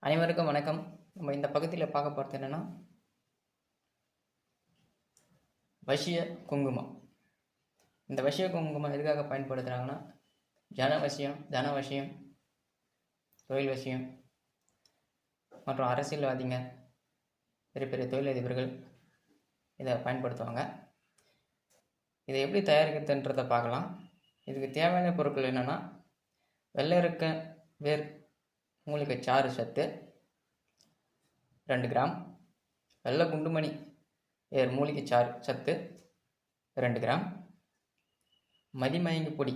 அனைவருக்கும் வணக்கம். நம்ம இந்த பகுதியில் பார்க்க போகிறது என்னென்னா, வசிய குங்குமம். இந்த வசிய குங்குமம் எதுக்காக பயன்படுத்துகிறாங்கன்னா, ஜனவசியம், தனவசியம், தொழில் வசியம் மற்றும் அரசியல்வாதிங்க, பெரிய பெரிய தொழிலதிபர்கள் இதை பயன்படுத்துவாங்க. இதை எப்படி தயாரிக்கிறதுன்றதை பார்க்கலாம். இதுக்கு தேவையான பொருட்கள் என்னென்னா, வெள்ளரிக்க வேர் மூலிகை சாறு சத்து 2 கிராம், வெள்ளை குண்டுமணி வேர் மூலிகை சாறு சத்து 2 கிராம், மதிமயங்கி பொடி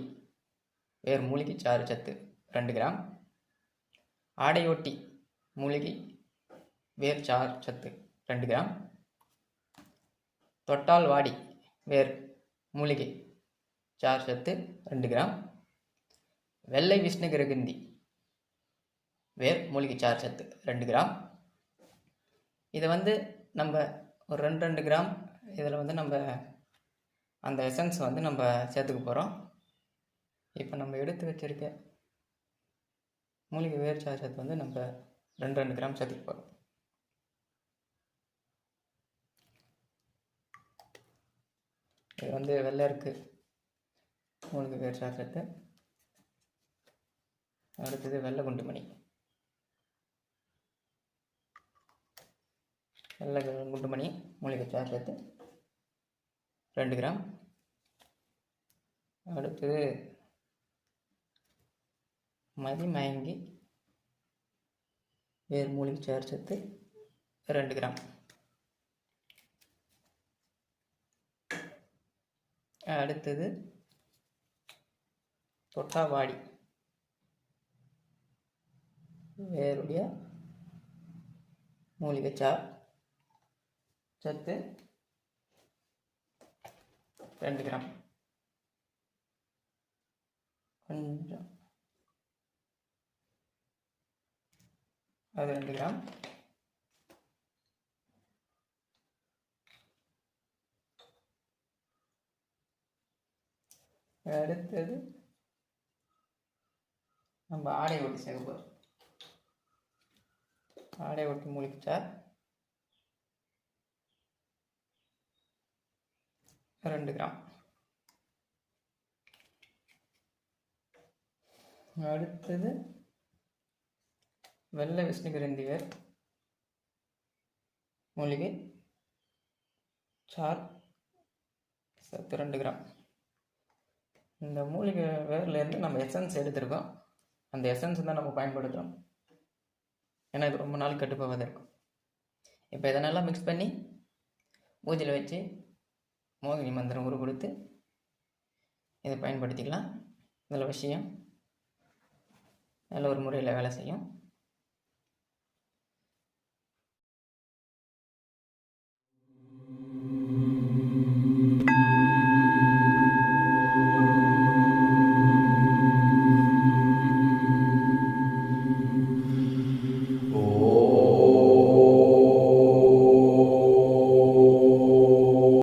வேர் மூலிகை சாறு சத்து 2 கிராம், ஆடையொட்டி மூலிகை வேர் சாறு சத்து 2 கிராம், தொட்டால் வாடி வேர் மூலிகை சாறு சத்து 2 கிராம், வெள்ளை விஷ்ணுகிரகிந்தி வேர் மூலிகை சாறு சத்து 2 கிராம். இதை நம்ம ஒரு 2 கிராம் இதில் நம்ம அந்த எசன்ஸ் நம்ம சேர்த்துக்க போகிறோம். இப்போ நம்ம எடுத்து வச்சிருக்க மூலிகை வேர் சாறு சத்து நம்ம 2 கிராம் சேர்த்துக்க போகிறோம். இது வெள்ளை இருக்குது மூலிகை வேர் சாறு சத்து. அடுத்தது வெள்ளை குண்டுமணி, வெள்ளை குண்டுமணி மூலிகை சாறு சத்து 2 கிராம். அடுத்தது மதிமயங்கி வேர் மூலிகை சாறு சத்து 2 கிராம். அடுத்தது தொட்டாவாடி வேருடைய மூலிகை சாறு சத்து 2 கிராம். கொஞ்சம் அது 2 கிராம். அடுத்தது நம்ம ஆடை ஒட்டி சேர்க்க போகிறோம். ஆடை ஒட்டி மூலிகை சாறு 2 கிராம். அடுத்தது வெள்ளை விஷ்ணுகிரந்தி வேர் மூலிகை சாறு சத்து 2 கிராம். இந்த மூலிகை வேர்லேருந்து நம்ம எசன்ஸ் எடுத்துருக்கோம். அந்த எசன்ஸ் தான் நம்ம பயன்படுத்துகிறோம். ஏன்னா இது ரொம்ப நாள் கட்டுப்பாக இருக்கும். இப்போ இதனெல்லாம் மிக்ஸ் பண்ணி பூஜையில் வச்சு மோகினி மந்திரம் உரு கொடுத்து இதை பயன்படுத்திக்கலாம். இதில் விஷயம் நல்ல ஒரு முறையில் வேலை செய்யும்.